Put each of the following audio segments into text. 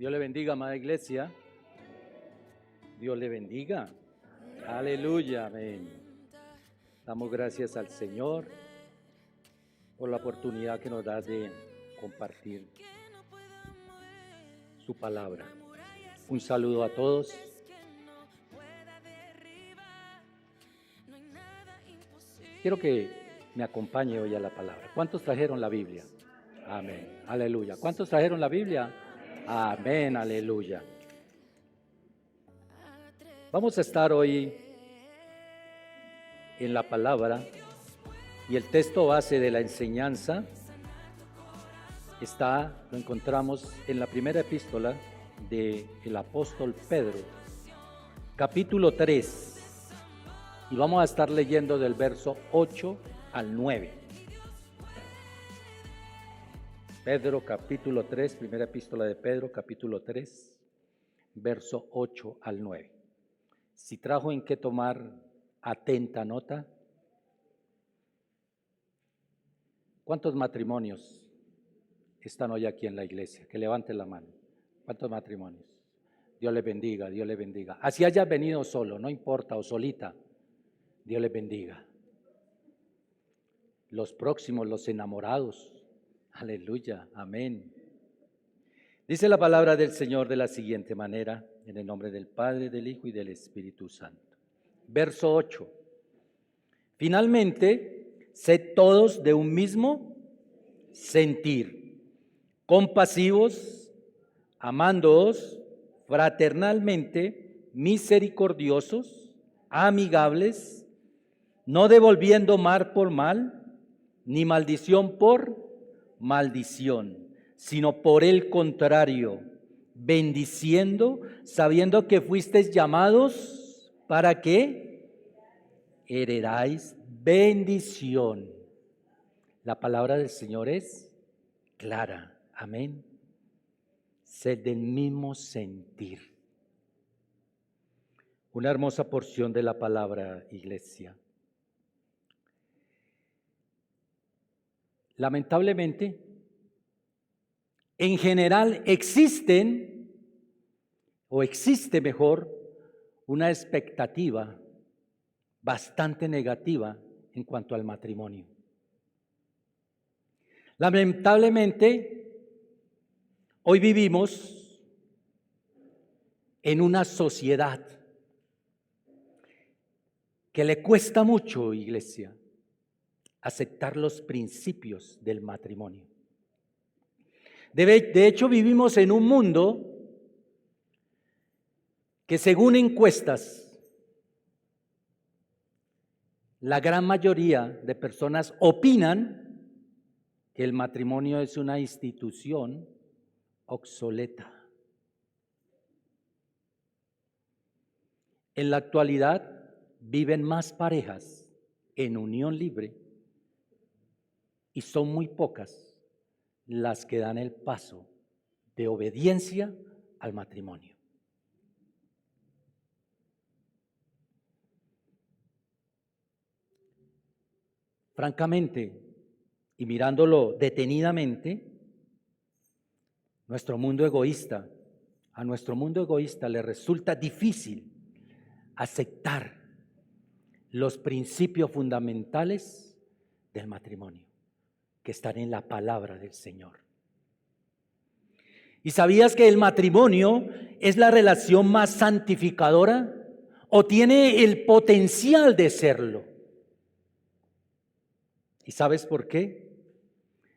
Dios le bendiga, amada iglesia. Dios le bendiga. Aleluya, amén. Damos gracias al Señor por la oportunidad que nos da de compartir su palabra. Un saludo a todos. Quiero que me acompañe hoy a la palabra. ¿Cuántos trajeron la Biblia? Amén. Aleluya. ¿Cuántos trajeron la Biblia? Amén. Aleluya. Vamos a estar hoy en la palabra y el texto base de la enseñanza lo encontramos en la primera epístola del apóstol Pedro, capítulo 3, y vamos a estar leyendo del verso 8 al 9. Pedro, capítulo 3, primera epístola de Pedro, capítulo 3, verso 8 al 9. Si trajo en qué tomar atenta nota. ¿Cuántos matrimonios están hoy aquí en la iglesia? Que levanten la mano. ¿Cuántos matrimonios? Dios les bendiga, Dios les bendiga. Así hayas venido solo, no importa, o solita, Dios les bendiga. Los próximos, los enamorados, aleluya, amén. Dice la palabra del Señor de la siguiente manera, en el nombre del Padre, del Hijo y del Espíritu Santo. Verso 8. Finalmente, sed todos de un mismo sentir, compasivos, amándoos fraternalmente, misericordiosos, amigables, no devolviendo mal por mal, ni maldición por maldición, sino por el contrario, bendiciendo, sabiendo que fuisteis llamados para que heredáis bendición. La palabra del Señor es clara, amén. Sed del mismo sentir. Una hermosa porción de la palabra, iglesia. Lamentablemente, en general existe mejor, una expectativa bastante negativa en cuanto al matrimonio. Lamentablemente, hoy vivimos en una sociedad que le cuesta mucho, iglesia, aceptar los principios del matrimonio. De hecho, vivimos en un mundo que, según encuestas, la gran mayoría de personas opinan que el matrimonio es una institución obsoleta. En la actualidad viven más parejas en unión libre y son muy pocas las que dan el paso de obediencia al matrimonio. Francamente, y mirándolo detenidamente, a nuestro mundo egoísta le resulta difícil aceptar los principios fundamentales del matrimonio que están en la palabra del Señor. ¿Y sabías que el matrimonio es la relación más santificadora o tiene el potencial de serlo? ¿Y sabes por qué?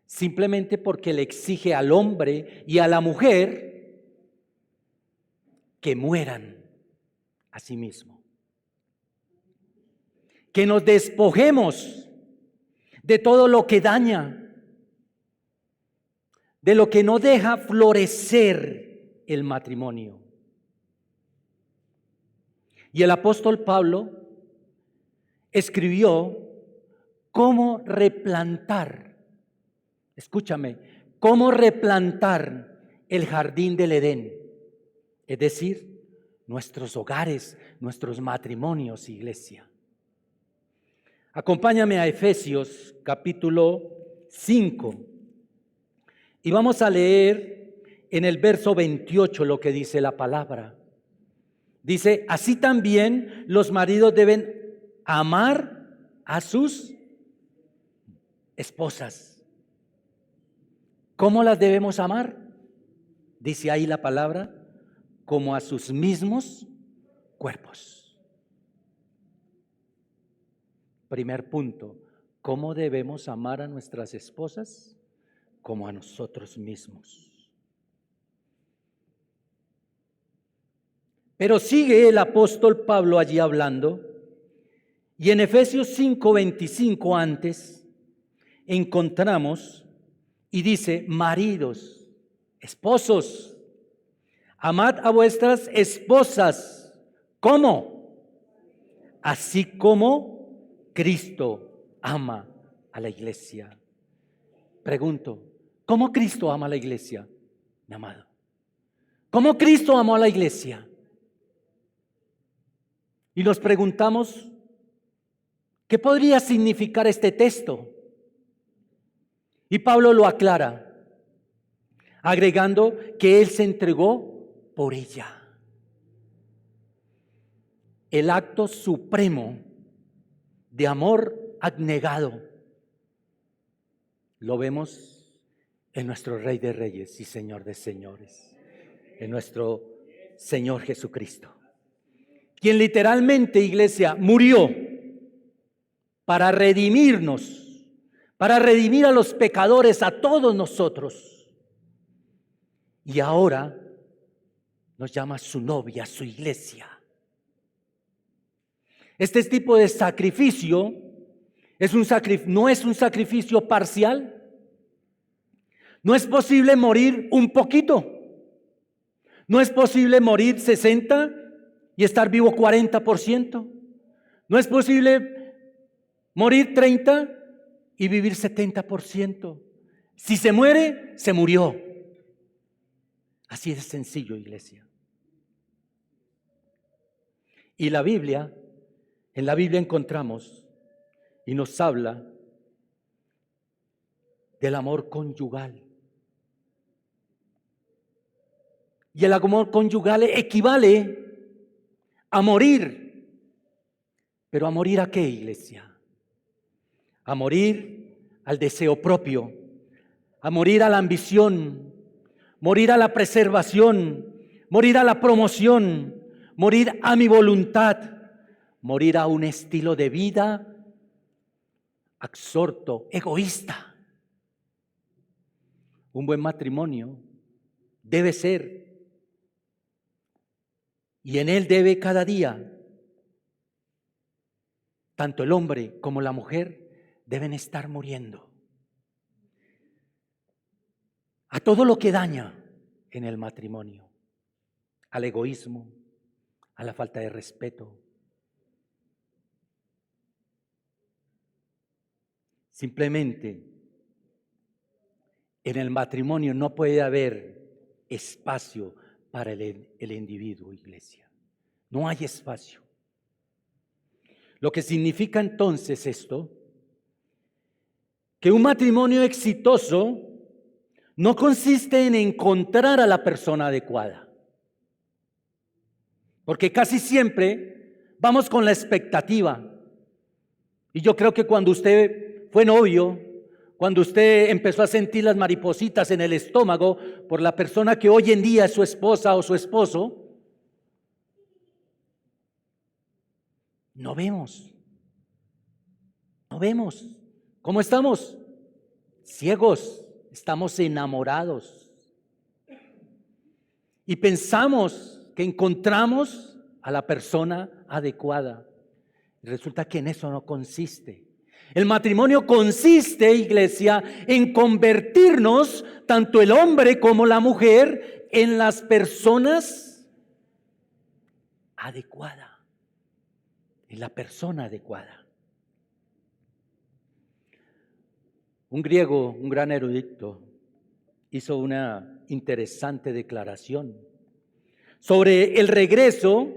Simplemente porque le exige al hombre y a la mujer que mueran a sí mismos, que nos despojemos de todo lo que daña, de lo que no deja florecer el matrimonio. Y el apóstol Pablo escribió cómo replantar, escúchame, cómo replantar el jardín del Edén, es decir, nuestros hogares, nuestros matrimonios, iglesia. Acompáñame a Efesios capítulo 5 y vamos a leer en el verso 28 lo que dice la palabra. Dice, así también los maridos deben amar a sus esposas. ¿Cómo las debemos amar? Dice ahí la palabra, como a sus mismos cuerpos. Primer punto, ¿cómo debemos amar a nuestras esposas? Como a nosotros mismos. Pero sigue el apóstol Pablo allí hablando, y en Efesios 5:25 antes encontramos y dice, maridos, esposos, amad a vuestras esposas. ¿Cómo? Así como Cristo ama a la iglesia. Pregunto, ¿cómo Cristo ama a la iglesia, mi amado? ¿Cómo Cristo amó a la iglesia? Y nos preguntamos, ¿qué podría significar este texto? Y Pablo lo aclara, agregando que Él se entregó por ella. El acto supremo de amor abnegado lo vemos en nuestro Rey de Reyes y Señor de Señores, en nuestro Señor Jesucristo, quien literalmente, iglesia, murió para redimirnos, para redimir a los pecadores, a todos nosotros. Y ahora nos llama su novia, su iglesia. Este tipo de sacrificio no es un sacrificio parcial. No es posible morir un poquito. No es posible morir 60 y estar vivo 40%. No es posible morir 30 y vivir 70%. Si se muere, se murió. Así de sencillo, iglesia. Y en la Biblia encontramos y nos habla del amor conyugal. Y el amor conyugal equivale a morir. ¿Pero a morir a qué, iglesia? A morir al deseo propio, a morir a la ambición, morir a la preservación, morir a la promoción, morir a mi voluntad, morir a un estilo de vida absorto, egoísta. Un buen matrimonio debe ser, y en él debe cada día, tanto el hombre como la mujer deben estar muriendo a todo lo que daña en el matrimonio, al egoísmo, a la falta de respeto. Simplemente en el matrimonio no puede haber espacio para el individuo, iglesia. No hay espacio. Lo que significa entonces esto, que un matrimonio exitoso no consiste en encontrar a la persona adecuada. Porque casi siempre vamos con la expectativa. Y yo creo que cuando usted fue novio, cuando usted empezó a sentir las maripositas en el estómago por la persona que hoy en día es su esposa o su esposo, no vemos. ¿Cómo estamos? Ciegos, estamos enamorados. Y pensamos que encontramos a la persona adecuada. Resulta que en eso no consiste. El matrimonio consiste, iglesia, en convertirnos, tanto el hombre como la mujer, en las personas adecuadas. En la persona adecuada. Un griego, un gran erudito, hizo una interesante declaración sobre el regreso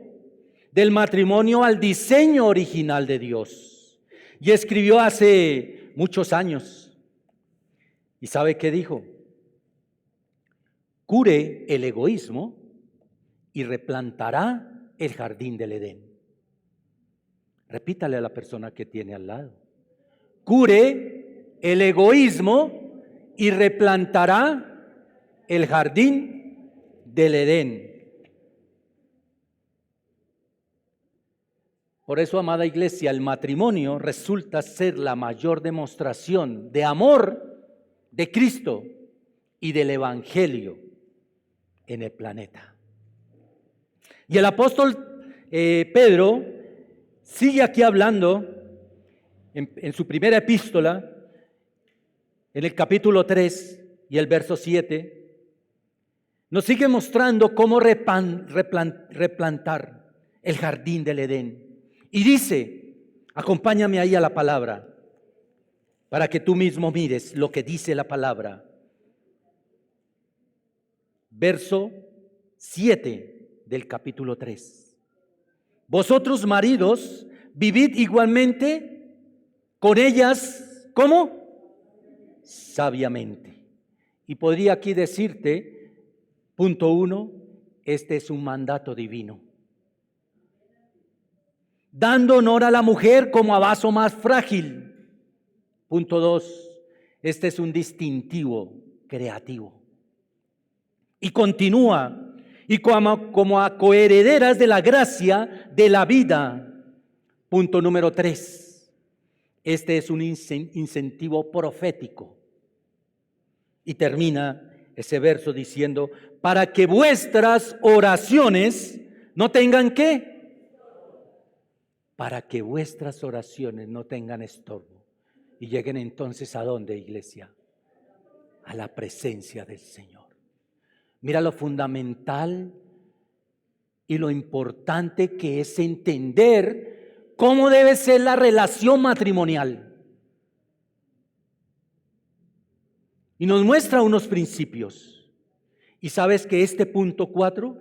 del matrimonio al diseño original de Dios. Y escribió hace muchos años. ¿Y sabe qué dijo? cure el egoísmo y replantará el jardín del Edén. Repítale a la persona que tiene al lado. Cure el egoísmo y replantará el jardín del Edén. Por eso, amada iglesia, el matrimonio resulta ser la mayor demostración de amor de Cristo y del Evangelio en el planeta. Y el apóstol Pedro sigue aquí hablando en su primera epístola, en el capítulo 3 y el verso 7, nos sigue mostrando cómo replantar el jardín del Edén. Y dice, acompáñame ahí a la palabra, para que tú mismo mires lo que dice la palabra. Verso 7 del capítulo 3. Vosotros, maridos, vivid igualmente con ellas, ¿cómo? Sabiamente. Y podría aquí decirte, punto 1, este es un mandato divino. Dando honor a la mujer como a vaso más frágil. Punto 2, este es un distintivo creativo. Y continúa, y como a coherederas de la gracia de la vida. Punto número 3, este es un incentivo profético. Y termina ese verso diciendo, para que vuestras oraciones no tengan ¿qué? Para que vuestras oraciones no tengan estorbo. Y lleguen entonces ¿a dónde, iglesia? A la presencia del Señor. Mira lo fundamental y lo importante que es entender cómo debe ser la relación matrimonial. Y nos muestra unos principios. Y sabes que este punto 4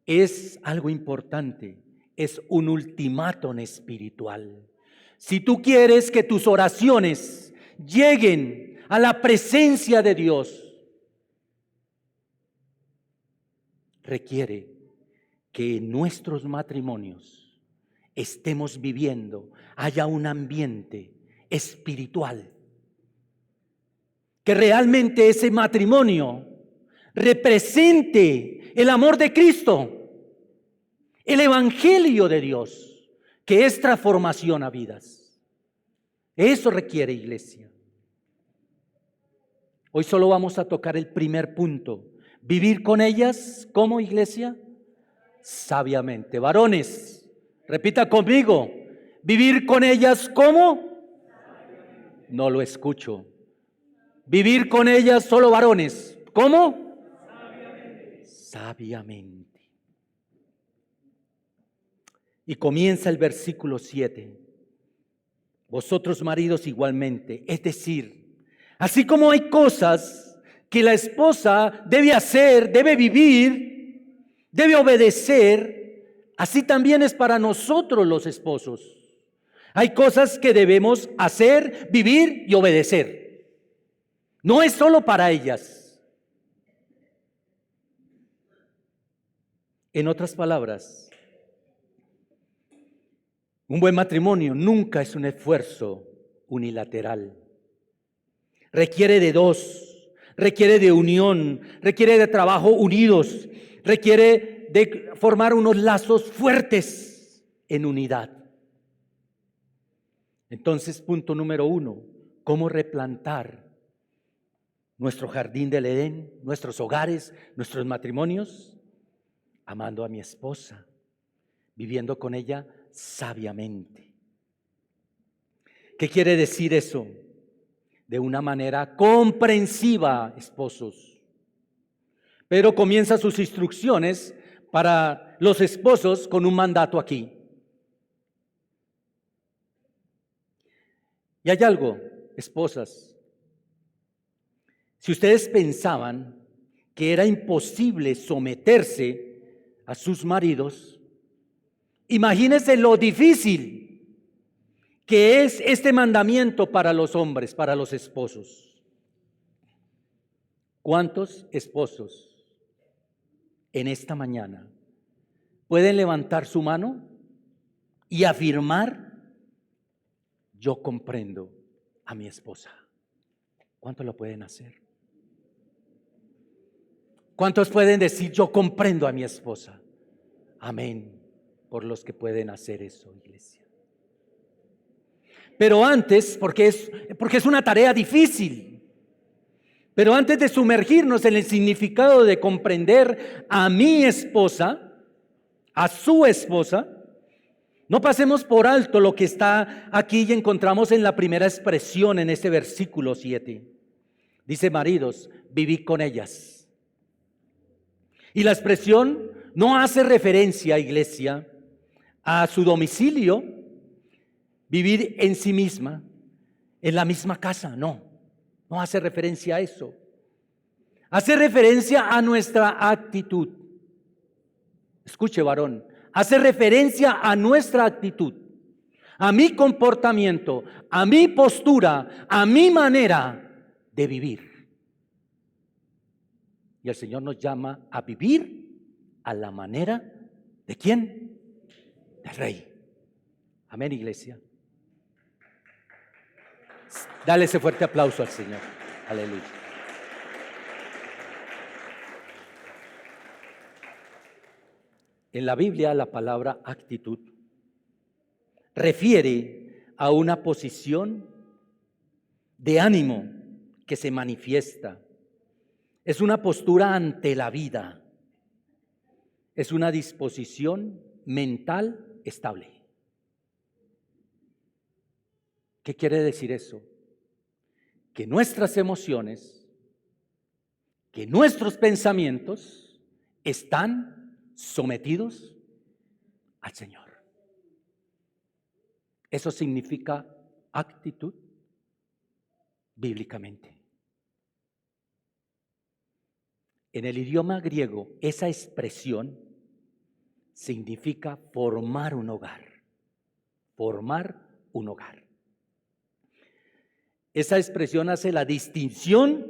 es algo importante. Es un ultimátum espiritual. Si tú quieres que tus oraciones lleguen a la presencia de Dios, requiere que en nuestros matrimonios estemos viviendo, haya un ambiente espiritual, que realmente ese matrimonio represente el amor de Cristo, el Evangelio de Dios, que es transformación a vidas. Eso requiere, iglesia. Hoy solo vamos a tocar el primer punto. Vivir con ellas, ¿cómo, iglesia? Sabiamente. Varones, repita conmigo. Vivir con ellas, ¿cómo? No lo escucho. Vivir con ellas, solo varones. ¿Cómo? Sabiamente. Y comienza el versículo 7. Vosotros, maridos, igualmente. Es decir, así como hay cosas que la esposa debe hacer, debe vivir, debe obedecer, así también es para nosotros los esposos. Hay cosas que debemos hacer, vivir y obedecer. No es solo para ellas. En otras palabras, un buen matrimonio nunca es un esfuerzo unilateral. Requiere de dos, requiere de unión, requiere de trabajo unidos, requiere de formar unos lazos fuertes en unidad. Entonces, punto número 1, ¿cómo replantar nuestro jardín del Edén, nuestros hogares, nuestros matrimonios? Amando a mi esposa, viviendo con ella sabiamente. ¿Qué quiere decir eso? De una manera comprensiva, esposos. Pero comienza sus instrucciones para los esposos con un mandato aquí. Y hay algo, esposas. Si ustedes pensaban que era imposible someterse a sus maridos, imagínense lo difícil que es este mandamiento para los hombres, para los esposos. ¿Cuántos esposos en esta mañana pueden levantar su mano y afirmar: yo comprendo a mi esposa? ¿Cuántos lo pueden hacer? ¿Cuántos pueden decir: yo comprendo a mi esposa? Amén, por los que pueden hacer eso, iglesia. Pero antes, porque es una tarea difícil, pero antes de sumergirnos en el significado de comprender a mi esposa, a su esposa, no pasemos por alto lo que está aquí y encontramos en la primera expresión en este versículo 7. Dice: maridos, vivid con ellas. Y la expresión no hace referencia, iglesia, a su domicilio, vivir en sí misma, en la misma casa. No hace referencia a eso. Hace referencia a nuestra actitud. Escuche, varón, hace referencia a nuestra actitud, a mi comportamiento, a mi postura, a mi manera de vivir. Y el Señor nos llama a vivir a la manera ¿de quién? Del Rey. Amén, iglesia. Dale ese fuerte aplauso al Señor. Aleluya. En la Biblia la palabra actitud refiere a una posición de ánimo que se manifiesta. Es una postura ante la vida. Es una disposición mental estable. ¿Qué quiere decir eso? Que nuestras emociones, que nuestros pensamientos están sometidos al Señor. Eso significa actitud bíblicamente. En el idioma griego, esa expresión significa formar un hogar. Formar un hogar. Esa expresión hace la distinción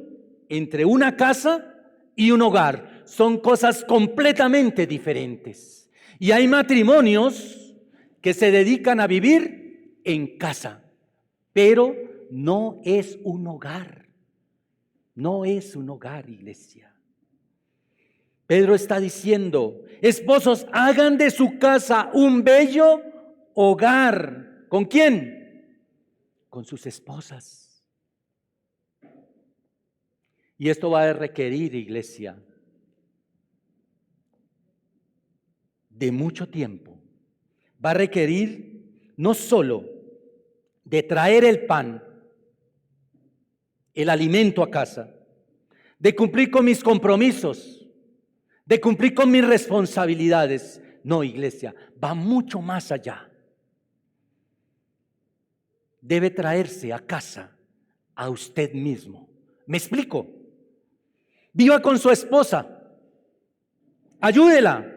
entre una casa y un hogar. Son cosas completamente diferentes. Y hay matrimonios que se dedican a vivir en casa, pero no es un hogar. No es un hogar, iglesia. Pedro está diciendo: esposos, hagan de su casa un bello hogar. ¿Con quién? Con sus esposas. Y esto va a requerir, iglesia, de mucho tiempo. Va a requerir no solo de traer el pan, el alimento a casa, de cumplir con mis compromisos, de cumplir con mis responsabilidades. No, iglesia, va mucho más allá. Debe traerse a casa a usted mismo. ¿Me explico? Viva con su esposa, ayúdela,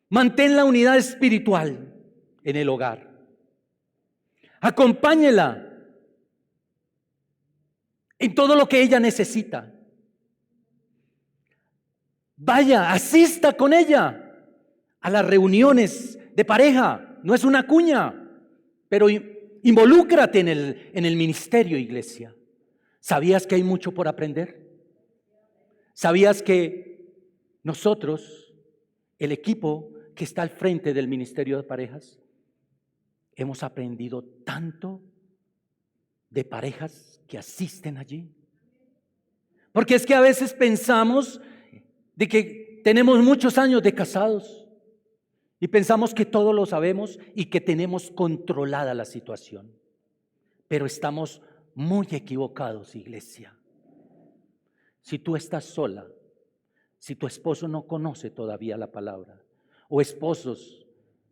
mantén la unidad espiritual en el hogar, acompáñela en todo lo que ella necesita. Vaya, asista con ella a las reuniones de pareja. No es una cuña, pero involúcrate en el ministerio, iglesia. ¿Sabías que hay mucho por aprender? ¿Sabías que nosotros, el equipo que está al frente del ministerio de parejas, hemos aprendido tanto de parejas que asisten allí? Porque es que a veces pensamos de que tenemos muchos años de casados y pensamos que todo lo sabemos y que tenemos controlada la situación. Pero estamos muy equivocados, iglesia. Si tú estás sola, si tu esposo no conoce todavía la palabra, o esposos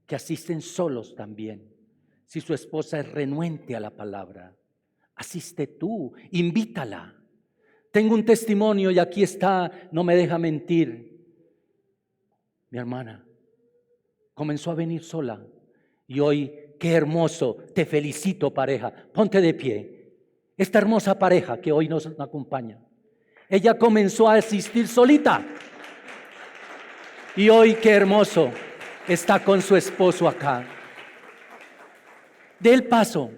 que asisten solos también, si su esposa es renuente a la palabra, asiste tú, invítala. Tengo un testimonio y aquí está, no me deja mentir. Mi hermana comenzó a venir sola y hoy, qué hermoso, te felicito, pareja, ponte de pie. Esta hermosa pareja que hoy nos acompaña, ella comenzó a asistir solita. Y hoy qué hermoso, está con su esposo acá. Dé el paso.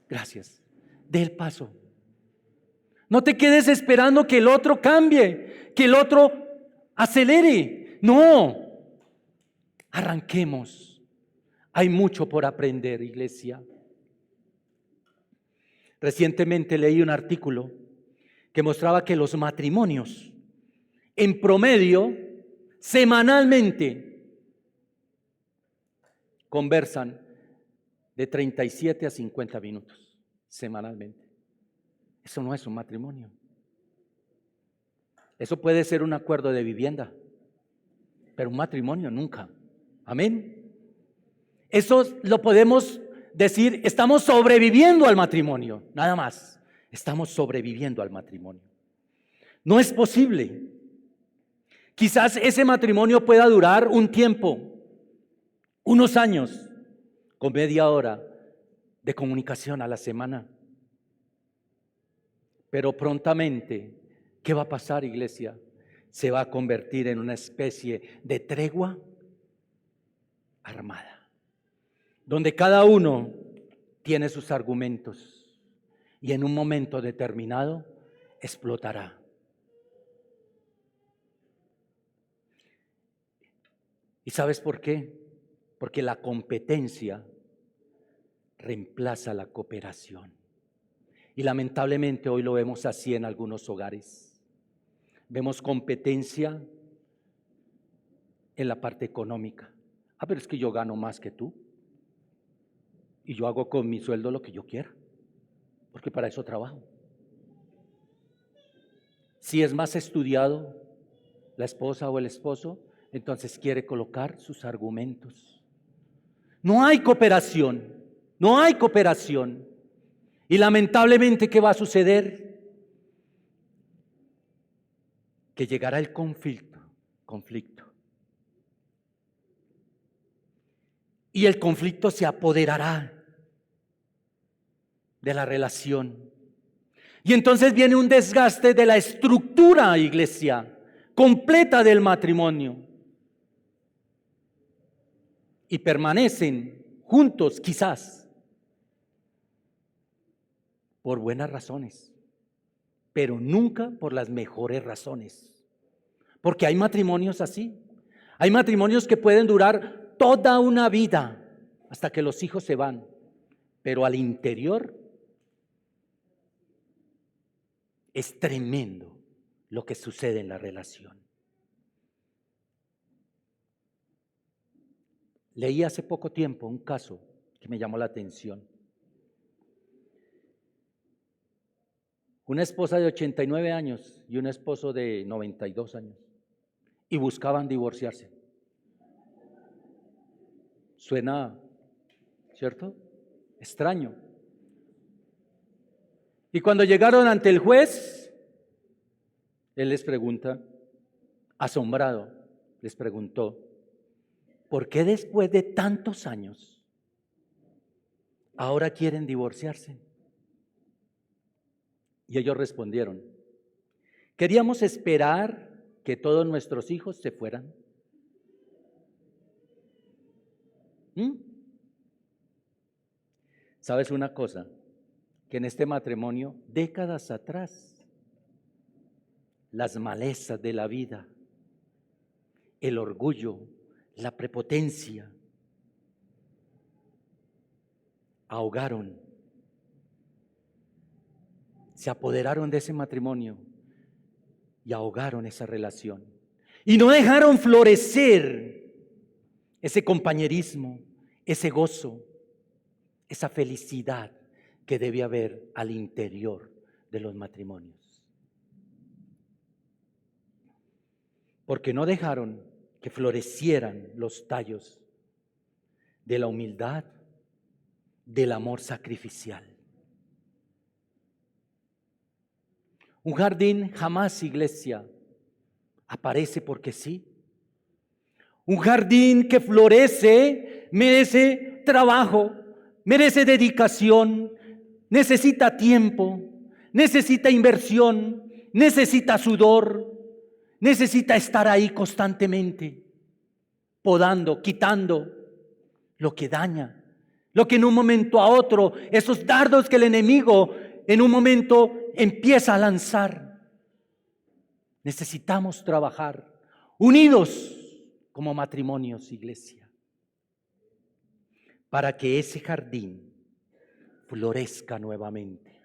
Gracias. Dé el paso. No te quedes esperando que el otro cambie, que el otro acelere. No. Arranquemos. Hay mucho por aprender, iglesia. Recientemente leí un artículo que mostraba que los matrimonios, en promedio, semanalmente, conversan de 37 a 50 minutos, semanalmente. Eso no es un matrimonio. Eso puede ser un acuerdo de vivienda, pero un matrimonio nunca. Amén. Eso lo podemos decir, estamos sobreviviendo al matrimonio, nada más. Estamos sobreviviendo al matrimonio. No es posible. Quizás ese matrimonio pueda durar un tiempo, unos años, con media hora de comunicación a la semana. Pero prontamente, ¿qué va a pasar, iglesia? Se va a convertir en una especie de tregua armada, donde cada uno tiene sus argumentos y en un momento determinado explotará. ¿Y sabes por qué? Porque la competencia reemplaza la cooperación. Y lamentablemente hoy lo vemos así en algunos hogares. Vemos competencia en la parte económica. Pero es que yo gano más que tú. Y yo hago con mi sueldo lo que yo quiera. Porque para eso trabajo. Si es más estudiado la esposa o el esposo, entonces quiere colocar sus argumentos. No hay cooperación. No hay cooperación. Y lamentablemente, ¿qué va a suceder? Que llegará el conflicto. Y el conflicto se apoderará de la relación. Y entonces viene un desgaste de la estructura, iglesia, completa del matrimonio. Y permanecen juntos, quizás, por buenas razones, pero nunca por las mejores razones. Porque hay matrimonios así. Hay matrimonios que pueden durar toda una vida hasta que los hijos se van, pero al interior es tremendo lo que sucede en la relación. Leí hace poco tiempo un caso que me llamó la atención. Una esposa de 89 años y un esposo de 92 años. Y buscaban divorciarse. Suena, ¿cierto? Extraño. Y cuando llegaron ante el juez, él les pregunta, asombrado, les preguntó, ¿por qué después de tantos años ahora quieren divorciarse? Y ellos respondieron, queríamos esperar que todos nuestros hijos se fueran. ¿Sabes una cosa? Que en este matrimonio, décadas atrás, las malezas de la vida, el orgullo, la prepotencia, ahogaron, se apoderaron de ese matrimonio y ahogaron esa relación. Y no dejaron florecer ese compañerismo, ese gozo, esa felicidad que debe haber al interior de los matrimonios. Porque no dejaron que florecieran los tallos de la humildad, del amor sacrificial. Un jardín jamás, iglesia, aparece porque sí. Un jardín que florece merece trabajo, merece dedicación, necesita tiempo, necesita inversión, necesita sudor, necesita estar ahí constantemente. podando, quitando lo que daña, lo que en un momento a otro, esos dardos que el enemigo en un momento empieza a lanzar. Necesitamos trabajar unidos como matrimonios, iglesia, para que ese jardín florezca nuevamente.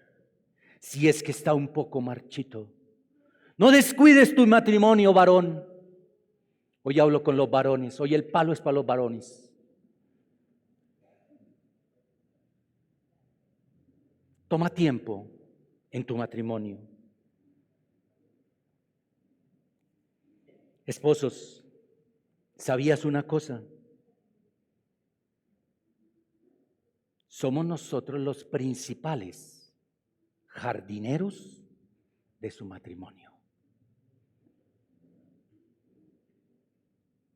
Si es que está un poco marchito, no descuides tu matrimonio, varón. Hoy hablo con los varones, hoy el palo es para los varones. Toma tiempo en tu matrimonio. Esposos, ¿sabías una cosa? Somos nosotros los principales jardineros de su matrimonio.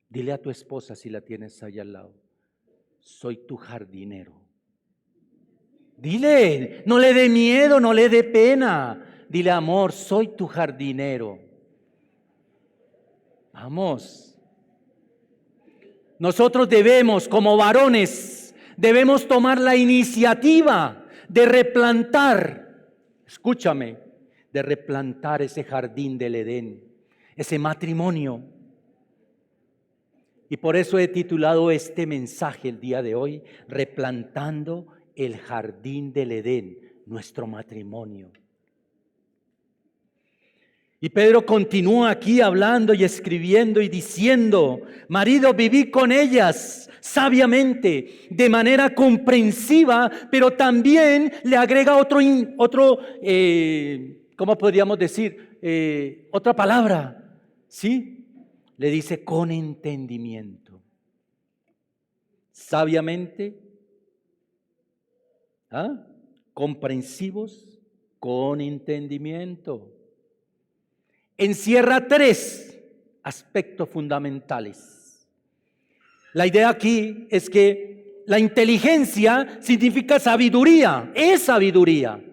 Dile a tu esposa, si la tienes ahí al lado, soy tu jardinero. Dile, no le dé miedo, no le dé pena. Dile, amor, soy tu jardinero. Vamos. Nosotros debemos, como varones, debemos tomar la iniciativa de replantar, escúchame, de replantar ese jardín del Edén, ese matrimonio. Y por eso he titulado este mensaje el día de hoy, replantando el jardín del Edén, nuestro matrimonio. Y Pedro continúa aquí hablando y escribiendo y diciendo, marido, viví con ellas sabiamente, de manera comprensiva, pero también le agrega ¿cómo podríamos decir? Otra palabra, ¿sí? Le dice con entendimiento. Sabiamente, comprensivos, con entendimiento. Encierra 3 aspectos fundamentales. La idea aquí es que la inteligencia significa sabiduría, es sabiduría.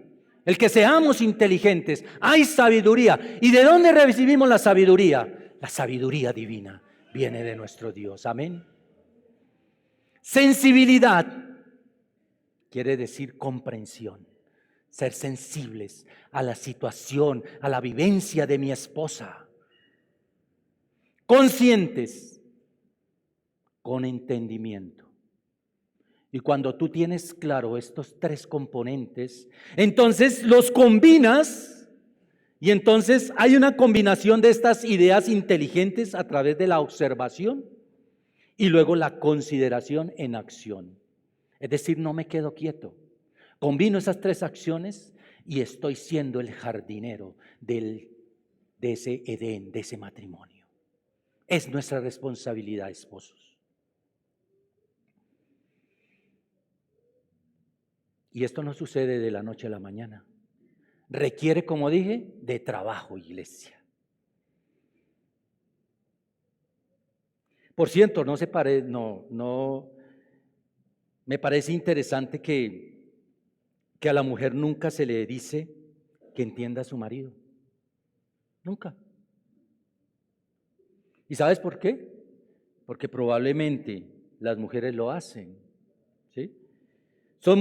El que seamos inteligentes, hay sabiduría. ¿Y de dónde recibimos la sabiduría? La sabiduría divina viene de nuestro Dios. Amén. Sensibilidad quiere decir comprensión. Ser sensibles a la situación, a la vivencia de mi esposa. Conscientes, con entendimiento. Y cuando tú tienes claro estos 3 componentes, entonces los combinas y entonces hay una combinación de estas ideas inteligentes a través de la observación y luego la consideración en acción. Es decir, no me quedo quieto. Combino esas 3 acciones y estoy siendo el jardinero de ese Edén, de ese matrimonio. Es nuestra responsabilidad, esposos. Y esto no sucede de la noche a la mañana. Requiere, como dije, de trabajo, iglesia. Por cierto, me parece interesante que a la mujer nunca se le dice que entienda a su marido. Nunca. ¿Y sabes por qué? Porque probablemente las mujeres lo hacen, ¿sí? Son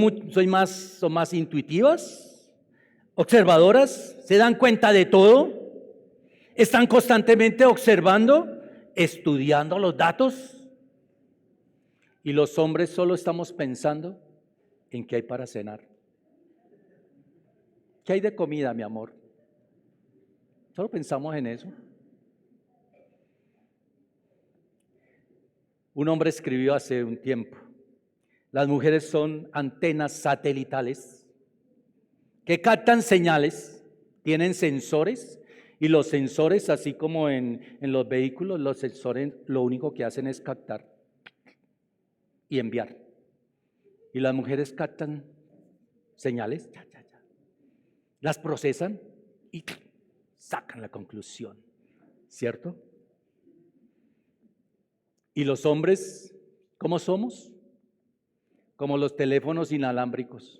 más intuitivas, observadoras, se dan cuenta de todo, están constantemente observando, estudiando los datos, y los hombres solo estamos pensando en qué hay para cenar. ¿Qué hay de comida, mi amor? Solo pensamos en eso. Un hombre escribió hace un tiempo, las mujeres son antenas satelitales que captan señales, tienen sensores, y los sensores, así como en los vehículos, los sensores lo único que hacen es captar y enviar. Y las mujeres captan señales, las procesan y sacan la conclusión, ¿cierto? Y los hombres, ¿cómo somos? Como los teléfonos inalámbricos.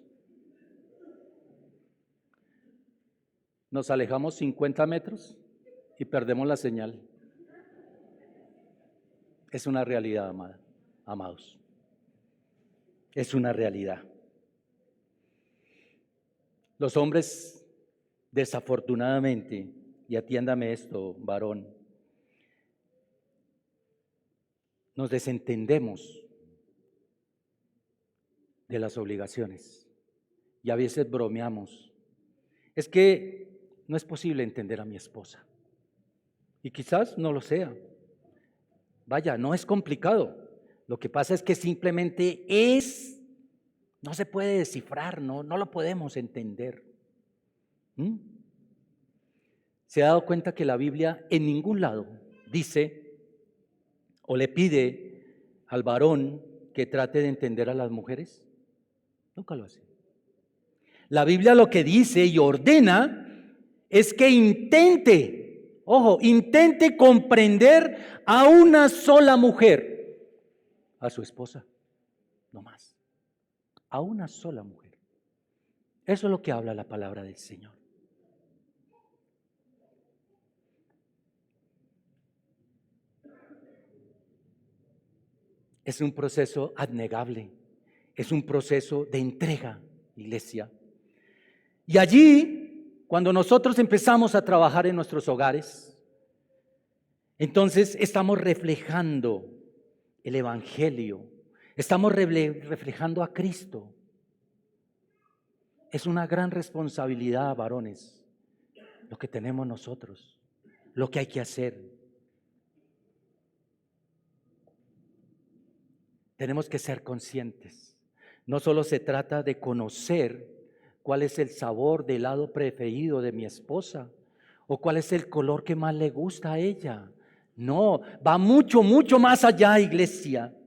Nos alejamos 50 metros y perdemos la señal. Es una realidad, amados. Es una realidad. Los hombres, desafortunadamente, y atiéndame esto, varón, nos desentendemos de las obligaciones y a veces bromeamos. Es que no es posible entender a mi esposa. Y quizás no lo sea. Vaya, no es complicado. Lo que pasa es que simplemente no se puede descifrar, no lo podemos entender. ¿Se ha dado cuenta que la Biblia en ningún lado dice o le pide al varón que trate de entender a las mujeres? Nunca lo hace. La Biblia lo que dice y ordena es que intente comprender a una sola mujer, a su esposa, no más, a una sola mujer. Eso es lo que habla la palabra del Señor. Es un proceso abnegable, es un proceso de entrega, iglesia. Y allí, cuando nosotros empezamos a trabajar en nuestros hogares, entonces estamos reflejando el Evangelio, estamos reflejando a Cristo. Es una gran responsabilidad, varones, lo que tenemos nosotros, lo que hay que hacer. Tenemos que ser conscientes. No solo se trata de conocer cuál es el sabor del helado preferido de mi esposa o cuál es el color que más le gusta a ella. No, va mucho, mucho más allá, iglesia.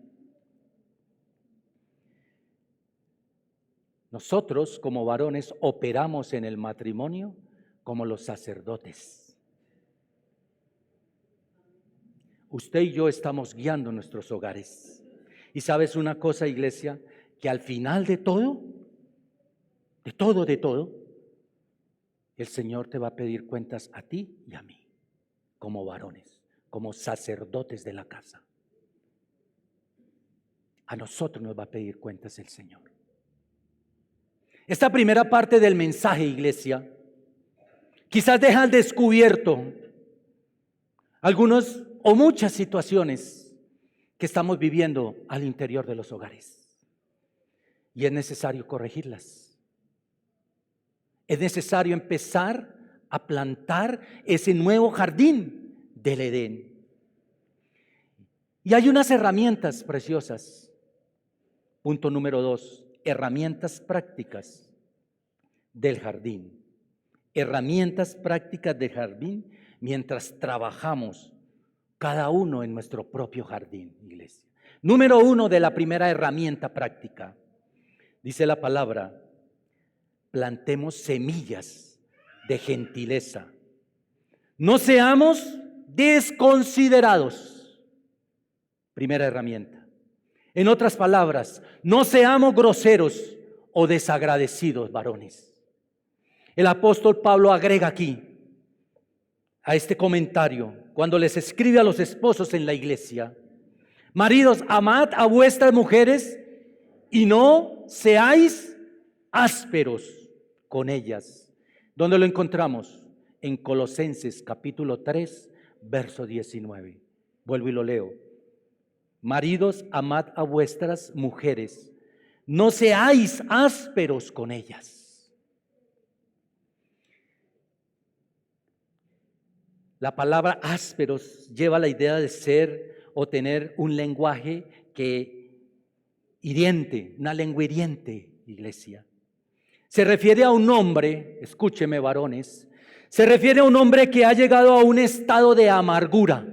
Nosotros como varones operamos en el matrimonio como los sacerdotes. Usted y yo estamos guiando nuestros hogares. Y sabes una cosa, iglesia, que al final de todo, el Señor te va a pedir cuentas a ti y a mí, como varones, como sacerdotes de la casa. A nosotros nos va a pedir cuentas el Señor. Esta primera parte del mensaje, iglesia, quizás deja al descubierto algunos o muchas situaciones que estamos viviendo al interior de los hogares. Y es necesario corregirlas. Es necesario empezar a plantar ese nuevo jardín del Edén. Y hay unas herramientas preciosas. Punto número 2, herramientas prácticas del jardín. Herramientas prácticas del jardín mientras trabajamos cada uno en nuestro propio jardín, iglesia. Número 1 de la primera herramienta práctica. Dice la palabra, plantemos semillas de gentileza. No seamos desconsiderados. Primera herramienta. En otras palabras, no seamos groseros o desagradecidos, varones. El apóstol Pablo agrega aquí, a este comentario, cuando les escribe a los esposos en la iglesia: maridos, amad a vuestras mujeres y no seáis ásperos con ellas. ¿Dónde lo encontramos? En Colosenses capítulo 3, verso 19. Vuelvo y lo leo. Maridos, amad a vuestras mujeres, no seáis ásperos con ellas. La palabra ásperos lleva la idea de ser o tener un lenguaje hiriente, una lengua hiriente, iglesia. Se refiere a un hombre, escúcheme varones, se refiere a un hombre que ha llegado a un estado de amargura.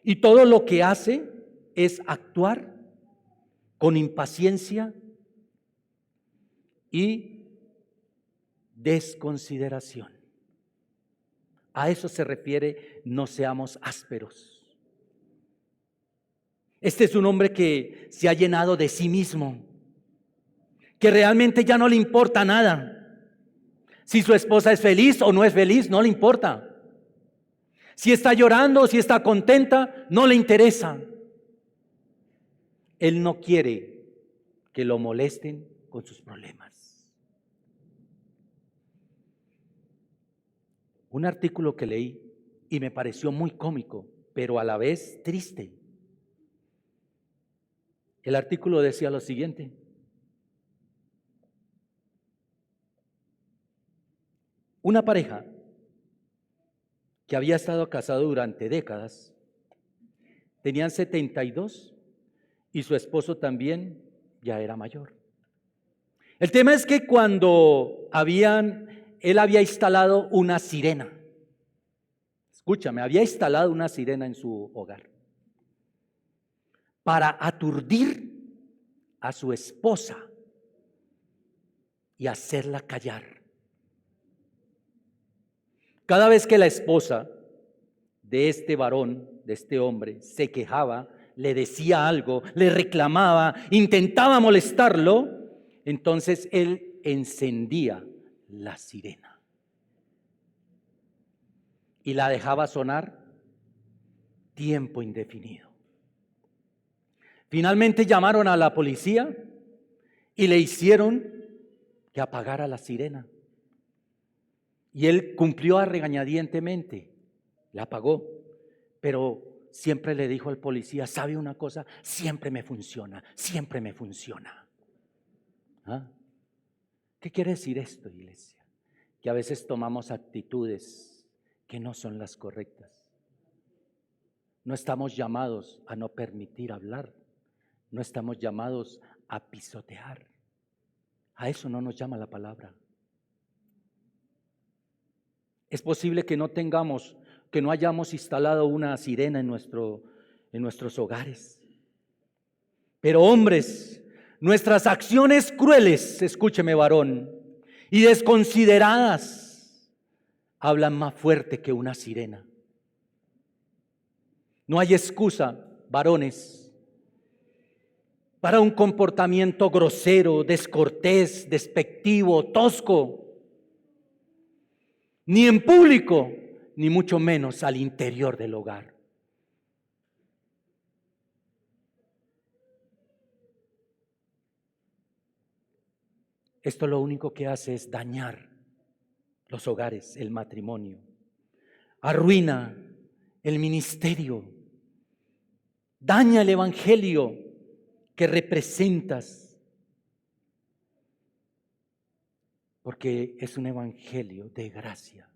Y todo lo que hace es actuar con impaciencia y desconsideración. A eso se refiere, no seamos ásperos. Este es un hombre que se ha llenado de sí mismo, que realmente ya no le importa nada. Si su esposa es feliz o no es feliz, no le importa. Si está llorando, si está contenta, no le interesa. Él no quiere que lo molesten con sus problemas. Un artículo que leí y me pareció muy cómico, pero a la vez triste. El artículo decía lo siguiente: una pareja que había estado casado durante décadas, tenían 72 y su esposo también ya era mayor. El tema es que cuando él había instalado una sirena. Escúchame, había instalado una sirena en su hogar para aturdir a su esposa y hacerla callar. Cada vez que la esposa de este varón, de este hombre, se quejaba, le decía algo, le reclamaba, intentaba molestarlo, entonces él encendía la sirena y la dejaba sonar tiempo indefinido. Finalmente llamaron a la policía y le hicieron que apagara la sirena. Y él cumplió a regañadientemente, la apagó, pero siempre le dijo al policía: ¿sabe una cosa? Siempre me funciona, siempre me funciona. ¿Ah? ¿Qué quiere decir esto, iglesia? Que a veces tomamos actitudes que no son las correctas. No estamos llamados a no permitir hablar, no estamos llamados a pisotear. A eso no nos llama la palabra. Es posible que no hayamos instalado una sirena en nuestros hogares. Pero hombres, nuestras acciones crueles, escúcheme varón, y desconsideradas, hablan más fuerte que una sirena. No hay excusa, varones, para un comportamiento grosero, descortés, despectivo, tosco. Ni en público, ni mucho menos al interior del hogar. Esto lo único que hace es dañar los hogares, el matrimonio. Arruina el ministerio. Daña el evangelio que representas. Porque es un evangelio de gracia.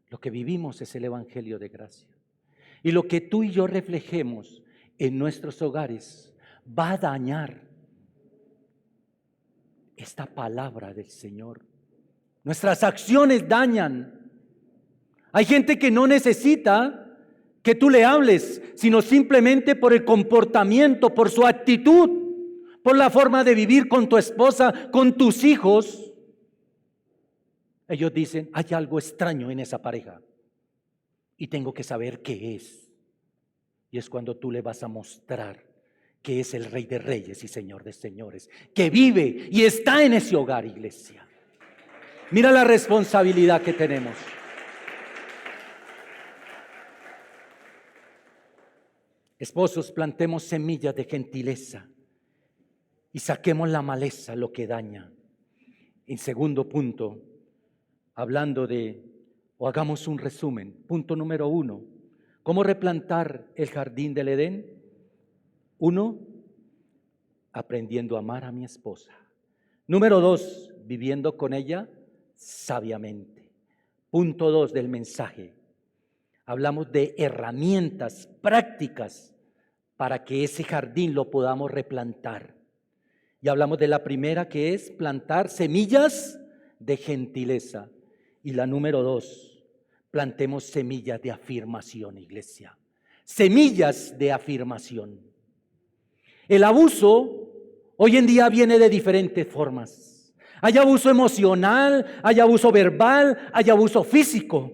Lo que vivimos es el evangelio de gracia. Y lo que tú y yo reflejemos en nuestros hogares va a dañar esta palabra del Señor. Nuestras acciones dañan. Hay gente que no necesita que tú le hables, sino simplemente por el comportamiento, por su actitud, por la forma de vivir con tu esposa, con tus hijos. Ellos dicen: hay algo extraño en esa pareja y tengo que saber qué es. Y es cuando tú le vas a mostrar que es el Rey de Reyes y Señor de Señores, que vive y está en ese hogar, iglesia. Mira la responsabilidad que tenemos. Esposos, plantemos semillas de gentileza y saquemos la maleza, lo que daña. En segundo punto, hagamos un resumen. Punto número 1, ¿cómo replantar el jardín del Edén? 1, aprendiendo a amar a mi esposa. Número 2, viviendo con ella sabiamente. Punto 2 del mensaje. Hablamos de herramientas prácticas para que ese jardín lo podamos replantar. Y hablamos de la primera, que es plantar semillas de gentileza. Y la número 2, plantemos semillas de afirmación, iglesia. Semillas de afirmación. El abuso hoy en día viene de diferentes formas. Hay abuso emocional, hay abuso verbal, hay abuso físico.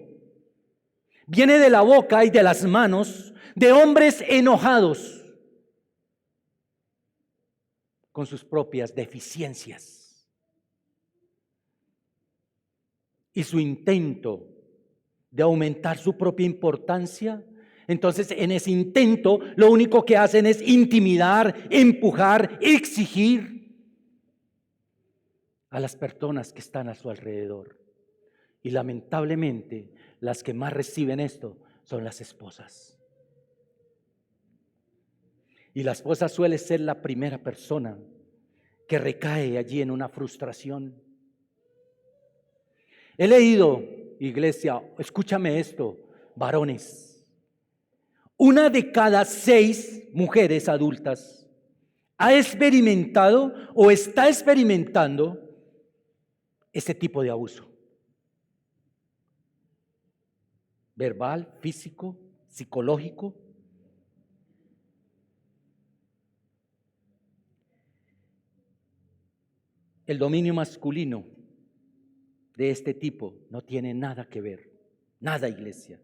Viene de la boca y de las manos de hombres enojados con sus propias deficiencias. Y su intento de aumentar su propia importancia, entonces en ese intento lo único que hacen es intimidar, empujar, exigir a las personas que están a su alrededor. Y lamentablemente las que más reciben esto son las esposas. Y la esposa suele ser la primera persona que recae allí en una frustración. He leído, iglesia, escúchame esto, varones, 1 de cada 6 mujeres adultas ha experimentado o está experimentando este tipo de abuso. Verbal, físico, psicológico. El dominio masculino de este tipo no tiene nada que ver, nada, iglesia,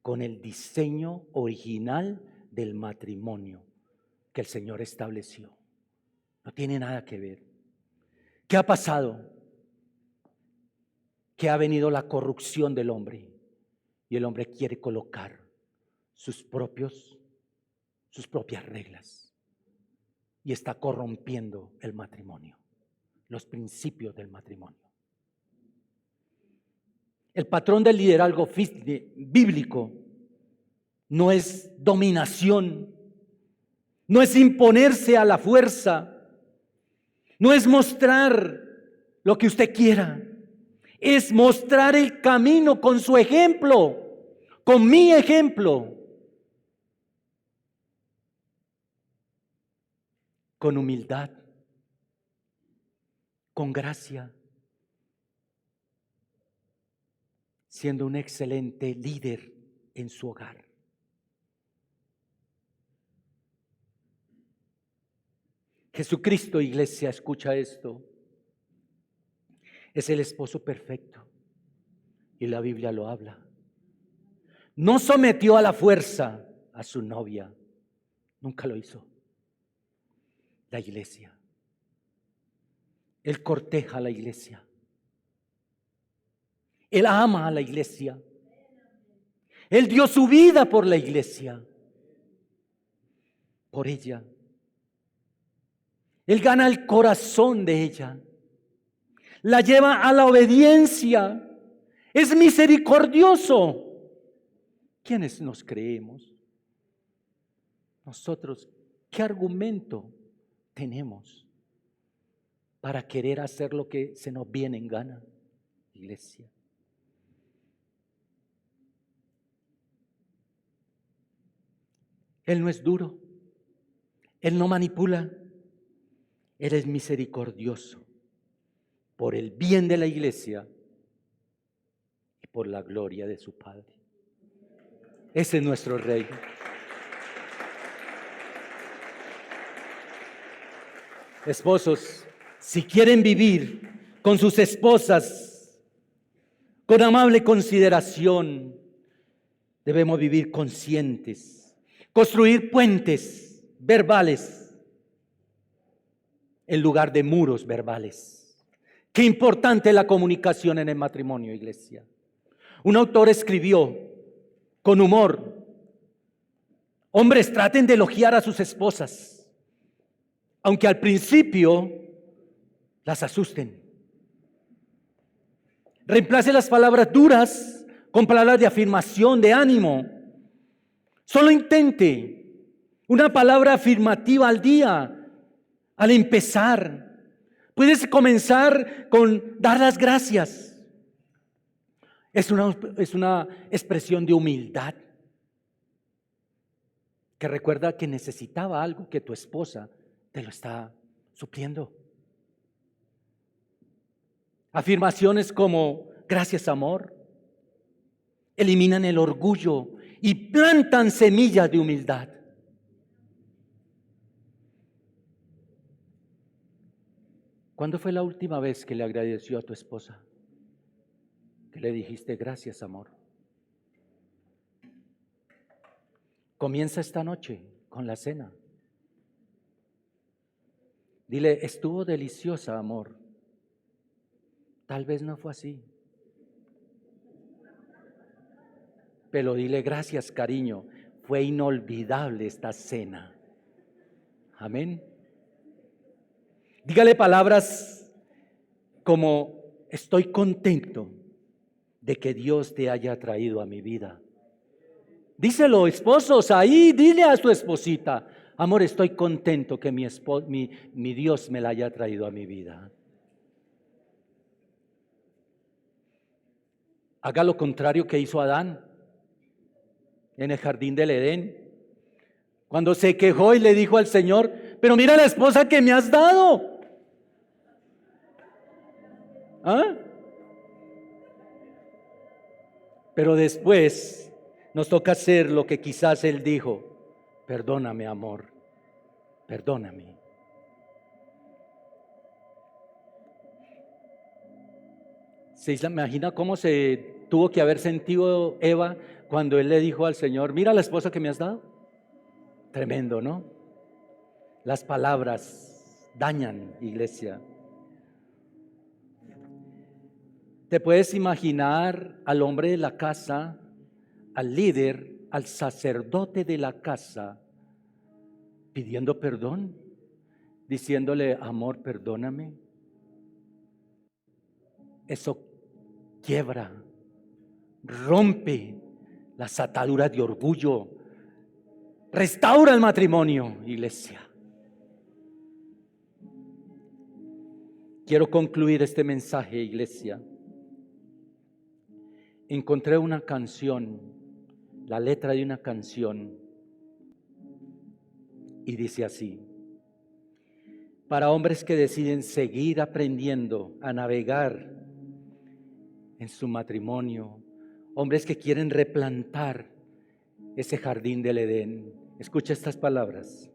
con el diseño original del matrimonio que el Señor estableció. No tiene nada que ver. ¿Qué ha pasado? Que ha venido la corrupción del hombre y el hombre quiere colocar sus propias reglas y está corrompiendo el matrimonio, los principios del matrimonio. El patrón del liderazgo bíblico no es dominación, no es imponerse a la fuerza, no es mostrar lo que usted quiera, es mostrar el camino con su ejemplo, con mi ejemplo, con humildad, con gracia, siendo un excelente líder en su hogar. Jesucristo, iglesia, escucha esto, es el esposo perfecto y la Biblia lo habla. No sometió a la fuerza a su novia, nunca lo hizo. La iglesia. Él corteja a la iglesia. Él ama a la iglesia. Él dio su vida por la iglesia, por ella. Él gana el corazón de ella. La lleva a la obediencia. Es misericordioso. ¿Quiénes nos creemos? Nosotros, ¿qué argumento tenemos para querer hacer lo que se nos viene en gana, iglesia? Él no es duro, Él no manipula, Él es misericordioso por el bien de la iglesia y por la gloria de su Padre. Ese es nuestro Rey. Esposos, si quieren vivir con sus esposas con amable consideración, debemos vivir conscientes, construir puentes verbales en lugar de muros verbales. Qué importante es la comunicación en el matrimonio, iglesia. Un autor escribió con humor: hombres, traten de elogiar a sus esposas, aunque al principio las asusten. Reemplace las palabras duras con palabras de afirmación, de ánimo. Solo intente una palabra afirmativa al día, al empezar. Puedes comenzar con dar las gracias. Es una expresión de humildad que recuerda que necesitaba algo que tu esposa te lo está supliendo. Afirmaciones como gracias, amor, eliminan el orgullo y plantan semillas de humildad. ¿Cuándo fue la última vez que le agradeció a tu esposa? Que le dijiste gracias, amor. Comienza esta noche con la cena. Dile, estuvo deliciosa, amor. Tal vez no fue así. Pero dile gracias, cariño. Fue inolvidable esta cena. Amén. Dígale palabras como: estoy contento de que Dios te haya traído a mi vida. Díselo, esposos, ahí, dile a su esposita: amor, estoy contento que mi Dios me la haya traído a mi vida. Haga lo contrario que hizo Adán en el jardín del Edén, cuando se quejó y le dijo al Señor: pero mira la esposa que me has dado. ¿Ah? Pero después nos toca hacer lo que quizás él dijo: perdóname, amor, perdóname. ¿Se imagina cómo se tuvo que haber sentido Eva cuando él le dijo al Señor: mira la esposa que me has dado? Tremendo, ¿no? Las palabras dañan, iglesia. ¿Te puedes imaginar al hombre de la casa, al líder, al sacerdote de la casa, pidiendo perdón, diciéndole: amor, perdóname? Eso quiebra, rompe las ataduras de orgullo, restaura el matrimonio, iglesia. Quiero concluir este mensaje, iglesia. Encontré una canción, la letra de una canción, y dice así: para hombres que deciden seguir aprendiendo a navegar en su matrimonio, hombres que quieren replantar ese jardín del Edén. Escucha estas palabras.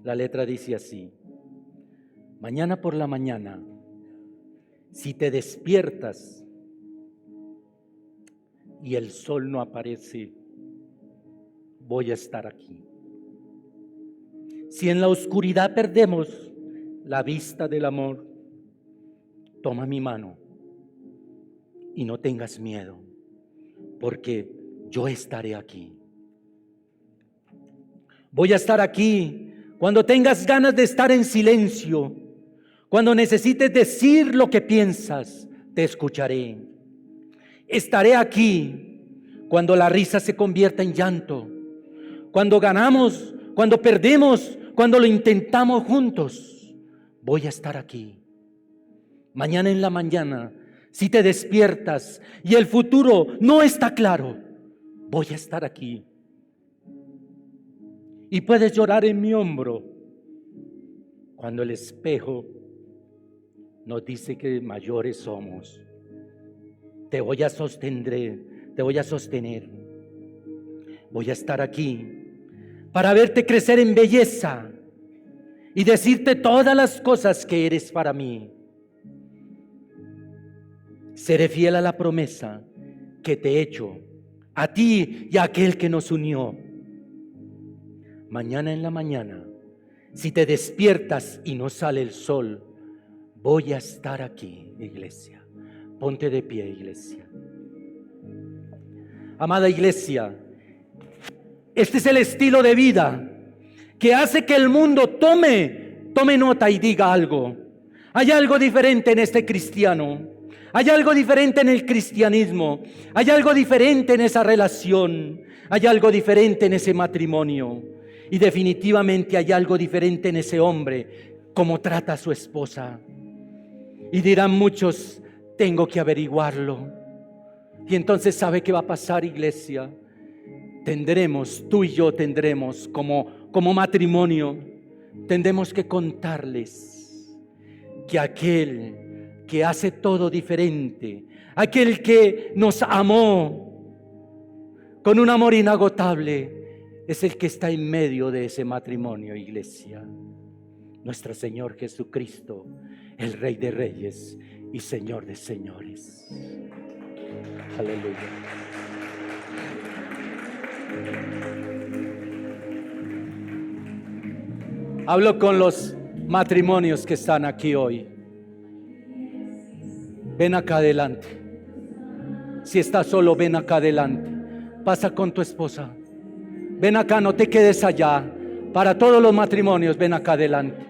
La letra dice así: mañana por la mañana, si te despiertas y el sol no aparece, voy a estar aquí. Si en la oscuridad perdemos la vista del amor, toma mi mano y no tengas miedo, porque yo estaré aquí. Voy a estar aquí cuando tengas ganas de estar en silencio, cuando necesites decir lo que piensas, te escucharé. Estaré aquí cuando la risa se convierta en llanto, cuando ganamos, cuando perdemos, cuando lo intentamos juntos. Voy a estar aquí. Mañana en la mañana, si te despiertas y el futuro no está claro, voy a estar aquí. Y puedes llorar en mi hombro cuando el espejo nos dice que mayores somos. Te voy a sostener, te voy a sostener. Voy a estar aquí para verte crecer en belleza y decirte todas las cosas que eres para mí. Seré fiel a la promesa que te he hecho, a ti y a aquel que nos unió. Mañana en la mañana, si te despiertas y no sale el sol, voy a estar aquí, iglesia. Ponte de pie, iglesia. Amada iglesia, este es el estilo de vida que hace que el mundo tome nota y diga algo. Hay algo diferente en este cristiano. Hay algo diferente en el cristianismo. Hay algo diferente en esa relación. Hay algo diferente en ese matrimonio. Y definitivamente hay algo diferente en ese hombre, cómo trata a su esposa. Y dirán muchos: tengo que averiguarlo. Y entonces, ¿sabe qué va a pasar, iglesia? Tú y yo tendremos como matrimonio, tendremos que contarles que aquel que hace todo diferente, aquel que nos amó con un amor inagotable, es el que está en medio de ese matrimonio, iglesia. Nuestro Señor Jesucristo, el Rey de Reyes y Señor de Señores. Aleluya. Hablo con los matrimonios que están aquí hoy. Ven acá adelante. Si estás solo, ven acá adelante. Pasa con tu esposa. Ven acá, no te quedes allá. Para todos los matrimonios, ven acá adelante.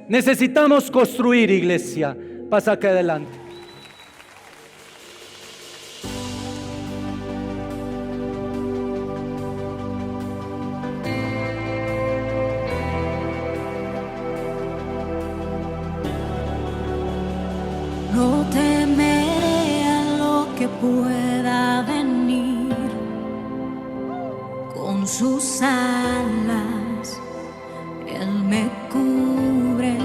Necesitamos construir, iglesia. Pasa acá adelante. No temeré a lo que pueda venir. Con sus alas Él me cubre.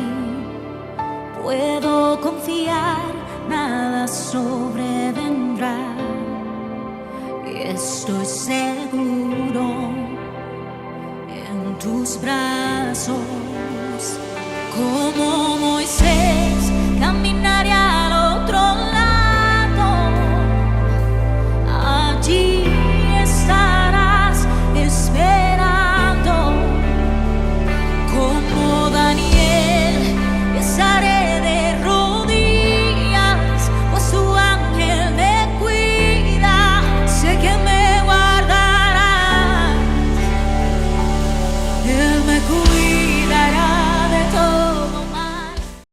Puedo confiar, nada sobrevendrá. Y estoy seguro en tus brazos. Como